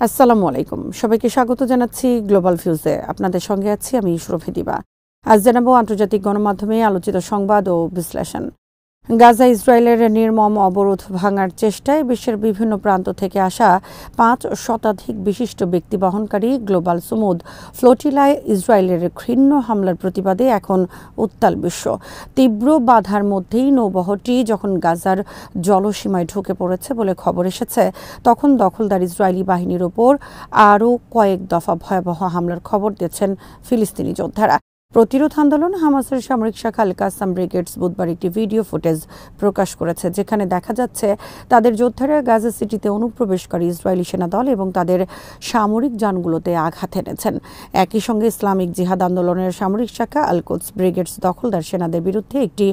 আসসালামু আলাইকুম। সবাইকে স্বাগত জানাচ্ছি গ্লোবাল ভিউজে। আপনাদের সঙ্গে আছি আমি সুরভি দিবা। আজ জানাবো আন্তর্জাতিক গণমাধ্যমে আলোচিত সংবাদ ও বিশ্লেষণ। গাজা ইসরায়েলের নির্মম অবরোধ ভাঙার চেষ্টায় বিশ্বের বিভিন্ন প্রান্ত থেকে আসা ৫ শতাধিক বিশিষ্ট ব্যক্তি বহনকারী গ্লোবাল সুমুদ ফ্লোটিলায় ইসরায়েলের ঘৃণ্য হামলার প্রতিবাদে এখন উত্তাল বিশ্ব। তীব্র বাধার মধ্যেই নৌবহরটি যখন গাজার জলসীমায় ঢুকে পড়েছে বলে খবর এসেছে, তখন দখলদার ইসরায়েলি বাহিনীর ওপর আরও কয়েক দফা ভয়াবহ হামলার খবর দিয়েছেন ফিলিস্তিনি যোদ্ধারা। প্রতিরোধ আন্দোলন হামাসের সামরিক শাখা আল কাসাম ব্রিগেডস বুধবার একটি ভিডিও ফুটেজ প্রকাশ করেছে, যেখানে দেখা যাচ্ছে তাদের যোদ্ধারা গাজা সিটিতে অনুপ্রবেশকারী ইসরায়েলি সেনাদল এবং তাদের সামরিক যানগুলোতে আঘাত এনেছেন। একই সঙ্গে ইসলামিক জিহাদ আন্দোলনের সামরিক শাখা আল কুদস ব্রিগেডস দখলদার সেনাদের বিরুদ্ধে একটি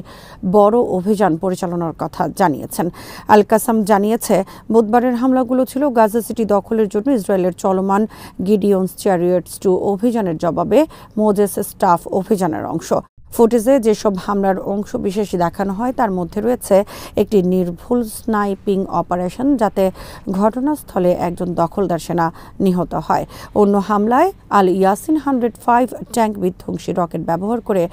বড় অভিযান পরিচালনার কথা জানিয়েছেন। আল কাসাম জানিয়েছে, বুধবারের হামলাগুলো ছিল গাজা সিটি দখলের জন্য ইসরায়েলের চলমান গিডিয়ন্স চ্যারিয়টস 2 অভিযানের জবাবে মোজেস স্টাফ অভিযানের অংশ। ফুটেজে যেসব হামলার অংশ বিশেষ দেখানো হয় তার মধ্যে রয়েছে একটি নির্ভুল স্নাইপিং অপারেশন, যাতে ঘটনাস্থলে একজন দখলদার সেনা নিহত হয়। অন্য হামলায় আল ইয়াসিন 105 ট্যাঙ্ক বিধ্বংসী রকেট ব্যবহার করে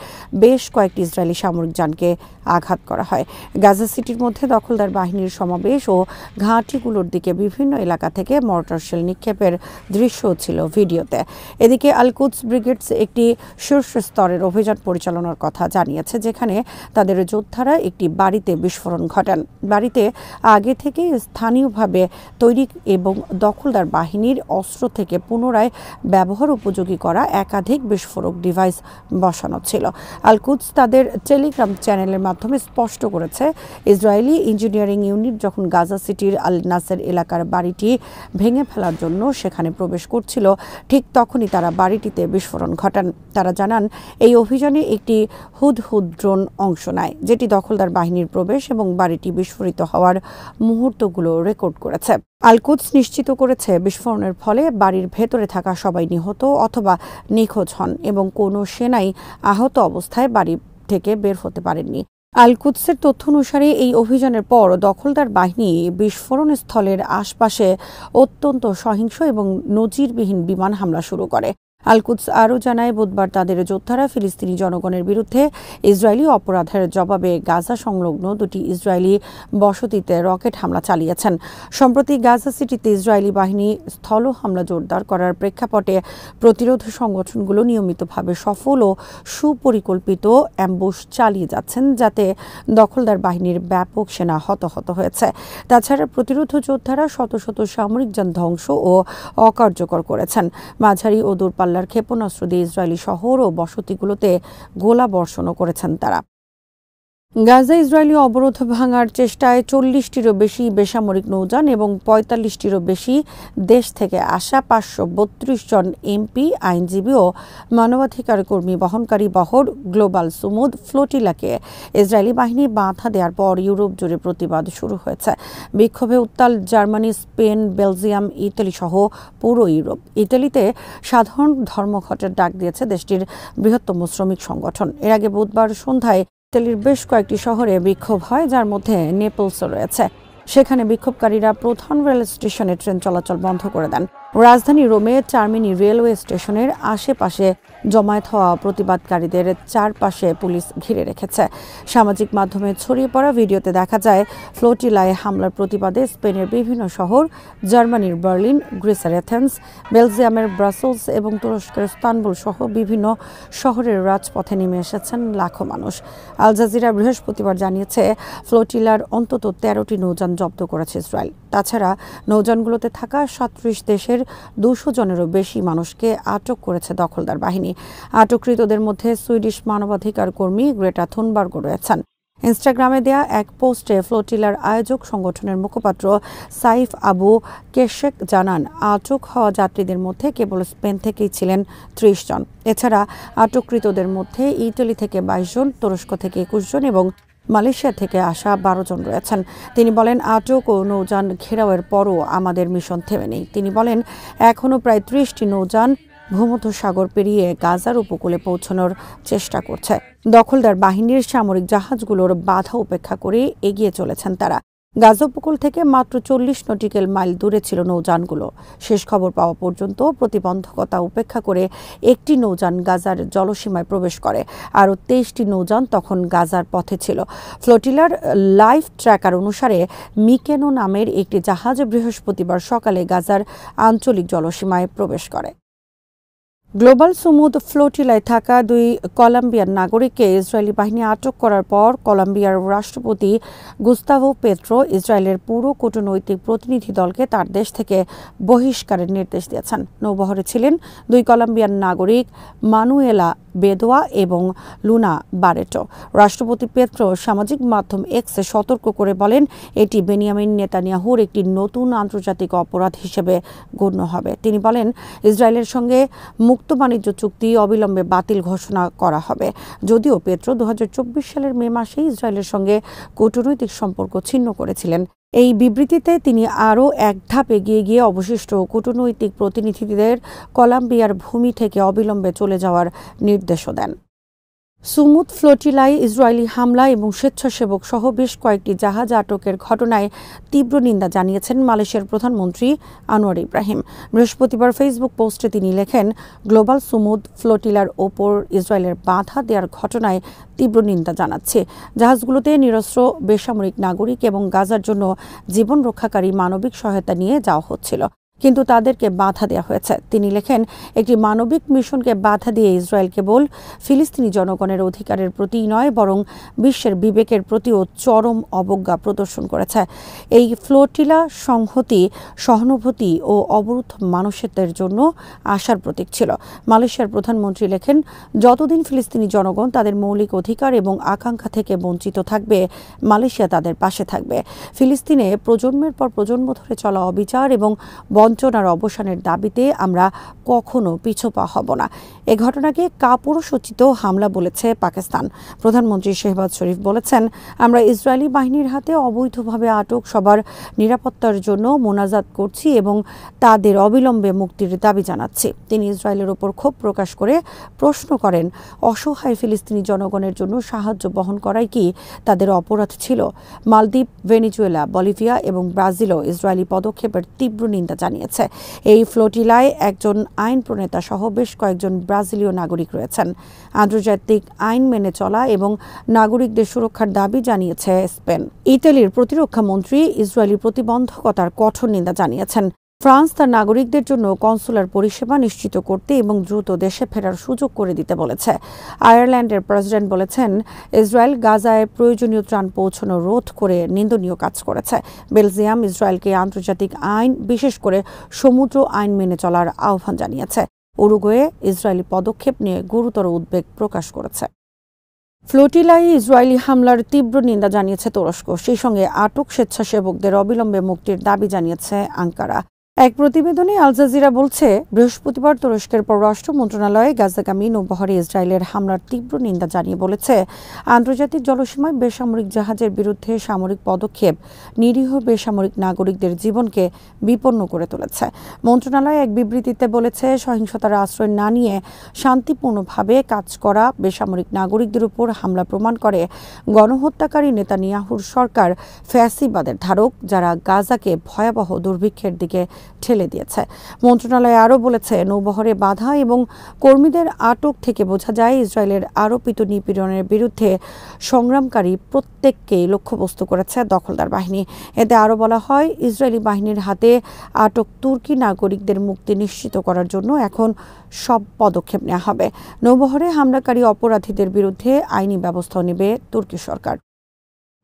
বেশ কয়েকটি ইসরায়েলি সামরিক যানকে আঘাত করা হয়। গাজা সিটির মধ্যে দখলদার বাহিনীর সমাবেশ ও ঘাঁটিগুলোর দিকে বিভিন্ন এলাকা থেকে মর্টার শেল নিক্ষেপের দৃশ্য ছিল ভিডিওতে। এদিকে আল কুদস ব্রিগেডস একটি শীর্ষ স্তরের অভিযান পরিচালনার কথা জানিয়েছে, যেখানে তাদের যোদ্ধারা একটি বাড়িতে বিস্ফোরণ ঘটান। বাড়িতে আগে থেকে স্থানীয়ভাবে তৈরি এবং দখলদার বাহিনীর অস্ত্র থেকে পুনরায় ব্যবহার উপযোগী করা একাধিক বিস্ফোরক ডিভাইস বসানো ছিল। আল কুদস তাদের টেলিগ্রাম চ্যানেলের মাধ্যমে স্পষ্ট করেছে, ইসরায়েলি ইঞ্জিনিয়ারিং ইউনিট যখন গাজা সিটির আল নাসের এলাকার বাড়িটি ভেঙে ফেলার জন্য সেখানে প্রবেশ করছিল, ঠিক তখনই তারা বাড়িটিতে বিস্ফোরণ ঘটান। তারা জানান, এই অভিযানে একটি হুদহুদ ড্রোন অংশ নেয়, যেটি দখলদার বাহিনীর প্রবেশ এবং বাড়িটি বিস্ফোরিত হওয়ার মুহূর্তগুলো রেকর্ড করেছে। আল কুদস নিশ্চিত করেছে, বিস্ফোরণের ফলে বাড়ির ভেতরে থাকা সবাই নিহত অথবা নিখোঁজ হন এবং কোনো সেনাই আহত অবস্থায় বাড়ি থেকে বের হতে পারেননি। আল কুদসের তথ্য অনুসারে এই অভিযানের পর দখলদার বাহিনী বিস্ফোরণ স্থলের আশপাশে অত্যন্ত সহিংস এবং নজিরবিহীন বিমান হামলা শুরু করে। আল কুদস আরও জানায়, বুধবার তাদের যোদ্ধারা ফিলিস্তিনি জনগণের বিরুদ্ধে ইসরায়েলি অপরাধের জবাবে গাজা সংলগ্ন 2টি ইসরায়েলি বসতিতে রকেট হামলা চালিয়েছেন। সম্প্রতি গাজা সিটিতে ইসরায়েলি বাহিনী স্থল হামলা জোরদার করার প্রেক্ষাপটে প্রতিরোধ সংগঠনগুলো নিয়মিতভাবে সফল ও সুপরিকল্পিত অ্যাম্বুশ চালিয়ে যাচ্ছেন, যাতে দখলদার বাহিনীর ব্যাপক সেনা হতাহত হয়েছে। তাছাড়া প্রতিরোধ যোদ্ধারা শত শত সামরিক যান ধ্বংস ও অকার্যকর করেছেন। মাঝারি ও দূরপাল্লার ক্ষেপণাস্ত্র দিয়ে ইসরায়েলি শহর ও বসতিগুলোতে গোলা বর্ষণও করেছেন তারা। গাজা ইসরায়েলি অবরোধ ভাঙার চেষ্টায় 40টিরও বেশি বেসামরিক নৌযান এবং 45টিরও বেশি দেশ থেকে আসা 532 জন এমপি, আইনজীবী ও মানবাধিকার কর্মী বহনকারী বহর গ্লোবাল সুমুদ ফ্লোটিলাকে ইসরায়েলি বাহিনী বাধা দেওয়ার পর ইউরোপ জুড়ে প্রতিবাদ শুরু হয়েছে। বিক্ষোভে উত্তাল জার্মানি, স্পেন, বেলজিয়াম, ইতালি সহ পুরো ইউরোপ। ইতালিতে সাধারণ ধর্মঘটের ডাক দিয়েছে দেশটির বৃহত্তম শ্রমিক সংগঠন। এর আগে বুধবার সন্ধ্যায় ইতালির বেশ কয়েকটি শহরে বিক্ষোভ হয়, যার মধ্যে নেপলসও রয়েছে। সেখানে বিক্ষোভকারীরা প্রধান রেল স্টেশনে ট্রেন চলাচল বন্ধ করে দেন। রাজধানী রোমে টার্মিনি রেলওয়ে স্টেশনের আশেপাশে জমায়েত হওয়া প্রতিবাদকারীদের চারপাশে পুলিশ ঘিরে রেখেছে। সামাজিক মাধ্যমে ছড়িয়ে পড়া ভিডিওতে দেখা যায়, ফ্লোটিলায় হামলার প্রতিবাদে স্পেনের বিভিন্ন শহর, জার্মানির বার্লিন, গ্রিসের এথেন্স, বেলজিয়ামের ব্রাসেলস এবং তুরস্কের ইস্তানবুল সহ বিভিন্ন শহরের রাজপথে নেমে এসেছেন লাখো মানুষ। আল জাজিরা বৃহস্পতিবার জানিয়েছে, ফ্লোটিলার অন্তত 13টি নৌযান জব্দ করেছে ইসরায়েল। তাছাড়া নৌযানগুলোতে থাকা 37 দেশের 200 জনেরও বেশি মানুষকে আটক করেছে দখলদার বাহিনী। আটককৃতদের মধ্যে সুইডিশ মানবাধিকার কর্মী গ্রেটা থুনবার্গও রয়েছেন। ইনস্টাগ্রামে দেয়া এক পোস্টে ফ্লোটিলার আয়োজক সংগঠনের মুখপাত্র সাইফ আবু কেশেক জানান, আটক হওয়া যাত্রীদের মধ্যে কেবল স্পেন থেকেই ছিলেন 30 জন। এছাড়া আটককৃতদের মধ্যে ইতালি থেকে 22 জন, তুরস্ক থেকে 21 জন এবং মালয়েশিয়া থেকে আসা 12 জন রয়েছেন। তিনি বলেন, আটক ও নৌযান ঘেরাওয়ের পরও আমাদের মিশন থেমে নেই। তিনি বলেন, এখনও প্রায় 30টি নৌযান ভূমধ্যসাগর পেরিয়ে গাজার উপকূলে পৌঁছানোর চেষ্টা করছে। দখলদার বাহিনীর সামরিক জাহাজগুলোর বাধা উপেক্ষা করে এগিয়ে চলেছেন তারা। গাজা উপকূল থেকে মাত্র 40 নটিক্যাল মাইল দূরে ছিল নৌযানগুলো। শেষ খবর পাওয়া পর্যন্ত প্রতিবন্ধকতা উপেক্ষা করে একটি নৌযান গাজার জলসীমায় প্রবেশ করে। আরও 23টি নৌযান তখন গাজার পথে ছিল। ফ্লোটিলার লাইভ ট্র্যাকার অনুসারে মিকেনো নামের একটি জাহাজ বৃহস্পতিবার সকালে গাজার আঞ্চলিক জলসীমায় প্রবেশ করে। গ্লোবাল সুমুদ ফ্লোটিলায় থাকা 2 কলম্বিয়ান নাগরিককে ইসরায়েলি বাহিনী আটক করার পর কলম্বিয়ার রাষ্ট্রপতি গুস্তাভো পেট্রো ইসরায়েলের পুরো কূটনৈতিক প্রতিনিধি দলকে তার দেশ থেকে বহিষ্কারের নির্দেশ দিয়েছেন। নৌবহরে ছিলেন 2 কলম্বিয়ান নাগরিক মানুয়েলা বেদোয়া এবং লুনা বারেটো। রাষ্ট্রপতি পেট্রো সামাজিক মাধ্যম এক্সে সতর্ক করে বলেন, এটি বেনিয়ামিন নেতানিয়াহুর একটি নতুন আন্তর্জাতিক অপরাধ হিসেবে গণ্য হবে। তিনি বলেন, ইসরায়েলের সঙ্গে মুক্ত বাণিজ্য চুক্তি অবিলম্বে বাতিল ঘোষণা করা হবে। যদিও পেট্রো 2024 সালের মে মাসে ইসরায়েলের সঙ্গে কূটনৈতিক সম্পর্ক ছিন্ন করেছিলেন। এই বিবৃতিতে তিনি আরও এক ধাপ এগিয়ে গিয়ে অবশিষ্ট কূটনৈতিক প্রতিনিধিদের কলম্বিয়ার ভূমি থেকে অবিলম্বে চলে যাওয়ার নির্দেশও দেন। সুমুদ ফ্লোটিলায় ইসরায়েলি হামলা এবং স্বেচ্ছাসেবক সহ বেশ কয়েকটি জাহাজ আটকের ঘটনায় তীব্র নিন্দা জানিয়েছেন মালয়েশিয়ার প্রধানমন্ত্রী আনোয়ার ইব্রাহিম। বৃহস্পতিবার ফেসবুক পোস্টে তিনি লেখেন, গ্লোবাল সুমুদ ফ্লোটিলার ওপর ইসরায়েলের বাধা দেওয়ার ঘটনায় তীব্র নিন্দা জানাচ্ছে। জাহাজগুলোতে নিরস্ত্র বেসামরিক নাগরিক এবং গাজার জন্য জীবন রক্ষাকারী মানবিক সহায়তা নিয়ে যাওয়া হচ্ছিল, কিন্তু তাদেরকে বাধা দেওয়া হয়েছে। তিনি লেখেন, একটি মানবিক মিশনকে বাধা দিয়ে ইসরায়েল কেবল ফিলিস্তিনি জনগণের অধিকারের প্রতিই নয়, বরং বিশ্বের বিবেকের প্রতিও চরম অবজ্ঞা প্রদর্শন করেছে। এই ফ্লোটিলা সংহতি, সহানুভূতি ও অবরুদ্ধ মানুষদের জন্য আশার প্রতীক ছিল। মালয়েশিয়ার প্রধানমন্ত্রী লেখেন, যতদিন ফিলিস্তিনি জনগণ তাদের মৌলিক অধিকার এবং আকাঙ্ক্ষা থেকে বঞ্চিত থাকবে, মালয়েশিয়া তাদের পাশে থাকবে। ফিলিস্তিনে প্রজন্মের পর প্রজন্ম ধরে চলা অবিচার এবং বঞ্চনার অবসানের দাবিতে আমরা কখনো পিছপা হব না। এ ঘটনাকে কাপুরুষোচিত হামলা বলেছে পাকিস্তান। প্রধানমন্ত্রী শেহবাজ শরীফ বলেছেন, আমরা ইসরায়েলি বাহিনীর হাতে অবৈধভাবে আটক সবার নিরাপত্তার জন্য মোনাজাত করছি এবং তাদের অবিলম্বে মুক্তির দাবি জানাচ্ছি। তিনি ইসরায়েলের ওপর ক্ষোভ প্রকাশ করে প্রশ্ন করেন, অসহায় ফিলিস্তিনি জনগণের জন্য সাহায্য বহন করাই কি তাদের অপরাধ ছিল? মালদ্বীপ, ভেনেজুয়েলা, বলিভিয়া এবং ব্রাজিলও ইসরায়েলি পদক্ষেপের তীব্র নিন্দা জানিয়েছে। এই ফ্লোটিলায় একজন আইন প্রণেতা সহ বেশ কয়েকজন ব্রাজিলীয় নাগরিক রয়েছেন। আন্তর্জাতিক আইন মেনে চলা এবং নাগরিকদের সুরক্ষার দাবি জানিয়েছে স্পেন। ইতালির প্রতিরক্ষা মন্ত্রী ইসরায়েলি প্রতিবন্ধকতার কঠোর নিন্দা জানিয়েছেন। ফ্রান্স তার নাগরিকদের জন্য কনসুলার পরিষেবা নিশ্চিত করতে এবং দ্রুত দেশে ফেরার সুযোগ করে দিতে বলেছে। আয়ারল্যান্ডের প্রেসিডেন্ট বলেছেন, ইসরায়েল গাজায় প্রয়োজনীয় ত্রাণ পৌঁছানো রোধ করে নিন্দনীয় কাজ করেছে। বেলজিয়াম ইসরায়েলকে আন্তর্জাতিক আইন, বিশেষ করে সমুদ্র আইন মেনে চলার আহ্বান জানিয়েছে। উরুগুয়ে ইসরায়েলি পদক্ষেপ নিয়ে গুরুতর উদ্বেগ প্রকাশ করেছে। ফ্লোটিলায় ইসরায়েলি হামলার তীব্র নিন্দা জানিয়েছে তুরস্ক। সেই সঙ্গে আটক স্বেচ্ছাসেবকদের অবিলম্বে মুক্তির দাবি জানিয়েছে আঙ্কারা। এক প্রতিবেদনে আল জাজিরা বলছে, বৃহস্পতিবার তুরস্কের পররাষ্ট্র মন্ত্রণালয়ে গাজাগামী নৌবহরে ইসরায়েলের হামলার তীব্র নিন্দা জানিয়ে বলেছে, আন্তর্জাতিক জলসীমায় বেসামরিক জাহাজের বিরুদ্ধে সামরিক পদক্ষেপ নিরীহ বেসামরিক নাগরিকদের জীবনকে বিপন্ন করে তুলেছে। মন্ত্রণালয় এক বিবৃতিতে বলেছে, সহিংসতার আশ্রয় না নিয়ে শান্তিপূর্ণভাবে কাজ করা বেসামরিক নাগরিকদের উপর হামলা প্রমাণ করে গণহত্যাকারী নেতানিয়াহুর সরকার ফ্যাসিবাদের ধারক, যারা গাজাকে ভয়াবহ দুর্ভিক্ষের দিকে ঠেলে দিয়েছে। মন্ত্রণালয় আরও বলেছে, নৌবহরে বাধা এবং কর্মীদের আটক থেকে বোঝা যায় ইসরায়েলের আরোপিত নিপীড়নের বিরুদ্ধে সংগ্রামকারী প্রত্যেককেই লক্ষ্যবস্তু করেছে দখলদার বাহিনী। এতে আরও বলা হয়, ইসরায়েলি বাহিনীর হাতে আটক তুর্কি নাগরিকদের মুক্তি নিশ্চিত করার জন্য এখন সব পদক্ষেপ নেওয়া হবে। নৌবহরে হামলাকারী অপরাধীদের বিরুদ্ধে আইনি ব্যবস্থা নেবে তুর্কি সরকার।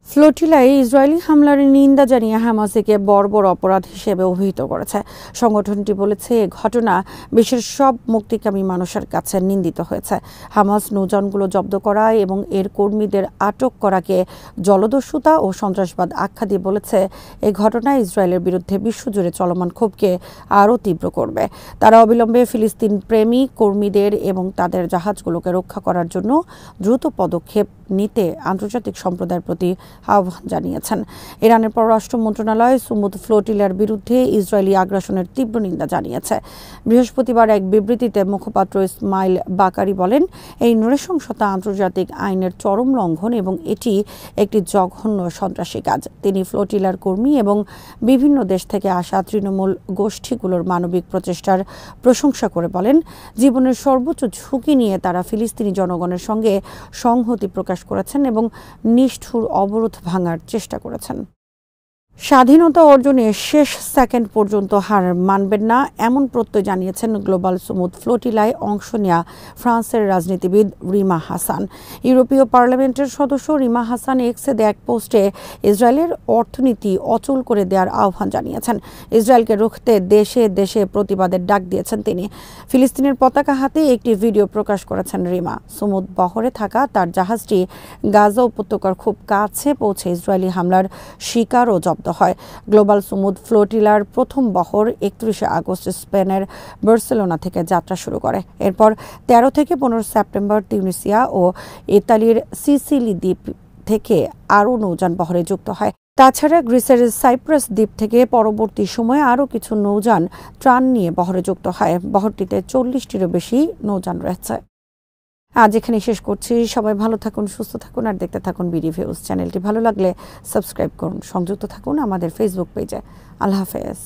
ফ্লোটিলায় ইসরায়েলি হামলার নিন্দা জানিয়ে হামাস একে বর্বর অপরাধ হিসেবে অভিহিত করেছে। সংগঠনটি বলেছে, এ ঘটনা বিশ্বের সব মুক্তিকামী মানুষের কাছে নিন্দিত হয়েছে। হামাস নৌযানগুলো জব্দ করা এবং এর কর্মীদের আটক করাকে জলদস্যুতা ও সন্ত্রাসবাদ আখ্যা দিয়ে বলেছে, এই ঘটনা ইসরায়েলের বিরুদ্ধে বিশ্বজুড়ে চলমান ক্ষোভকে আরও তীব্র করবে। তারা অবিলম্বে ফিলিস্তিন প্রেমী কর্মীদের এবং তাদের জাহাজগুলোকে রক্ষা করার জন্য দ্রুত পদক্ষেপ নিতে আন্তর্জাতিক সম্প্রদায়ের প্রতি আহ্বান জানিয়েছেন। ইরানের পররাষ্ট্র মন্ত্রণালয় সুমুদ ফ্লোটিলার বিরুদ্ধে ইসরায়েলি আগ্রাসনের তীব্র নিন্দা জানিয়েছে। বৃহস্পতিবার এক বিবৃতিতে মুখপাত্র ইসমাইল বাকারি বলেন, এই নৃশংসতা আন্তর্জাতিক আইনের চরম লঙ্ঘন এবং এটি একটি জঘন্য সন্ত্রাসী কাজ। তিনি ফ্লোটিলার কর্মী এবং বিভিন্ন দেশ থেকে আসা তৃণমূল গোষ্ঠীগুলোর মানবিক প্রচেষ্টার প্রশংসা করে বলেন, জীবনের সর্বোচ্চ ঝুঁকি নিয়ে তারা ফিলিস্তিনি জনগণের সঙ্গে সংহতি প্রকাশ করেছেন এবং নিষ্ঠুর অবরোধ ভাঙার চেষ্টা করেছেন। স্বাধীনতা অর্জনে শেষ সেকেন্ড পর্যন্ত হার মানবেন না এমন প্রত্যয় জানিয়েছেন গ্লোবাল সুমুদ ফ্লোটিলায় অংশ নেয়া ফ্রান্সের রাজনীতিবিদ রিমা হাসান। ইউরোপীয় পার্লামেন্টের সদস্য রিমা হাসান এক্সে দেয়া এক পোস্টে ইসরায়েলের অর্থনীতি অচল করে দেওয়ার আহ্বান জানিয়েছেন। ইসরায়েলকে রুখতে দেশে দেশে প্রতিবাদের ডাক দিয়েছেন তিনি। ফিলিস্তিনের পতাকা হাতে একটি ভিডিও প্রকাশ করেছেন রিমা। সুমুদ বহরে থাকা তার জাহাজটি গাজা উপত্যকার খুব কাছে পৌঁছে ইসরায়েলি হামলার শিকার ও জব্দ হয়। গ্লোবাল সুমুদ ফ্লোটিলার প্রথম বহর 31 আগস্ট স্পেনের বার্সেলোনা থেকে যাত্রা শুরু করে। এরপর 13 থেকে 15 সেপ্টেম্বর তিউনিসিয়া ও ইতালির সিসিলি দ্বীপ থেকে আরও নৌযান বহরে যুক্ত হয়। তাছাড়া গ্রিসের সাইপ্রাস দ্বীপ থেকে পরবর্তী সময়ে আরও কিছু নৌযান ত্রাণ নিয়ে বহরে যুক্ত হয়। বহরটিতে 40টিরও বেশি নৌযান রয়েছে। আজ এখানে শেষ করছি। সবাই ভালো থাকুন, সুস্থ থাকুন আর দেখতে থাকুন বিডি ভিউজ। চ্যানেলটি ভালো লাগলে সাবস্ক্রাইব করুন, সংযুক্ত থাকুন আমাদের ফেসবুক পেজে। আল্লাহ হাফেজ।